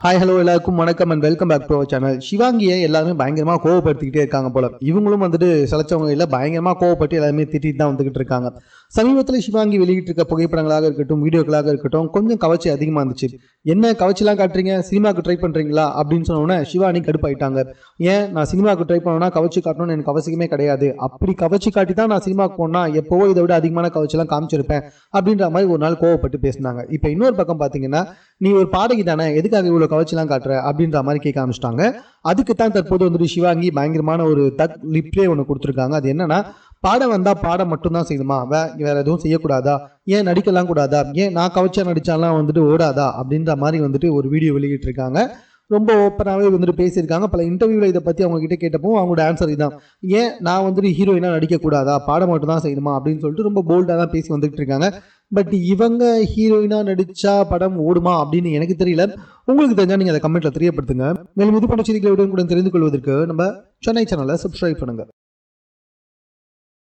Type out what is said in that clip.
Hi hello எல்லாருக்கும் வணக்கம் and welcome back to our channel. சிவாங்கியை எல்லாருமே பயங்கரமாக கோவப்படுத்திக்கிட்டே இருக்காங்க போல. இவங்களும் வந்துட்டு சிலச்சவங்க இல்லை பயங்கரமாக கோவப்பட்டு எல்லாருமே திட்டிட்டு தான் வந்துகிட்டு இருக்காங்க. சமீபத்தில் சிவாங்கி வெளியிட்டிருக்க புகைப்படங்களாக இருக்கட்டும், வீடியோக்களாக இருக்கட்டும், கொஞ்சம் கவர்ச்சி அதிகமாக இருந்துச்சு. என்ன கவர்ச்சிலாம் காட்டுறீங்க, சினிமாவுக்கு ட்ரை பண்ணுறீங்களா அப்படின்னு சொன்னோன்னே சிவானி கடுப்பாயிட்டாங்க. ஏன் நான் சினிமாவுக்கு ட்ரை பண்ணோன்னா கவர்ச்சி காட்டணும்னு எனக்கு அவசியமே கிடையாது. அப்படி கவர்ச்சி காட்டி தான் நான் சினிமாவுக்கு போனால் எப்போவோ இதை விட அதிகமான கவர்ச்சிலாம் காமிச்சிருப்பேன் அப்படின்ற மாதிரி ஒரு நாள் கோவப்பட்டு பேசினாங்க. இப்போ இன்னொரு பக்கம் பார்த்தீங்கன்னா, நீ ஒரு பாடகி தானே, எதுக்காக இவ்வளோ கவர்ச்சிலாம் காட்டுற அப்படின்ற மாதிரி கேட்க ஆரம்பிச்சிட்டாங்க. அதுக்கு தான் தற்போது வந்துட்டு சிவாங்கி பயங்கரமான ஒரு லிப்லே ஒன்று கொடுத்துருக்காங்க. அது என்னன்னா, பாடம் வந்தால் பாடம் மட்டும்தான் செய்யணுமா, வேற எதுவும் செய்யக்கூடாதா, ஏன் நடிக்கலாம் கூடாதா, ஏன் நான் கவர்ச்சியா நடிச்சாலாம் வந்துட்டு ஓடாதா அப்படின்ற மாதிரி வந்துட்டு ஒரு வீடியோ வெளியிட்டிருக்காங்க. ரொம்ப ஓப்பனாகவே வந்துட்டு பேசியிருக்காங்க. பல இன்டர்வியூவில் இதை பற்றி அவங்க கிட்ட கேட்டப்போ அவங்களோட ஆன்சர் இதான், ஏன் நான் வந்துட்டு ஹீரோயினாக நடிக்கக்கூடாதா, பாடம் மட்டும் தான் செய்யணுமா அப்படின்னு சொல்லிட்டு ரொம்ப போல்டாக தான் பேசி வந்துட்டு இருக்காங்க. பட் இவங்க ஹீரோயினாக நடித்தா படம் ஓடுமா அப்படின்னு எனக்கு தெரியல. உங்களுக்கு தெரிஞ்சால் நீங்கள் அதை கமெண்ட்டில் தெரியப்படுத்துங்க. மேலும் இது போன்ற செய்திகளை உடனுக்குடன் தெரிந்து கொள்வதற்கு நம்ம சென்னை சேனலை சப்ஸ்கிரைப் பண்ணுங்கள்.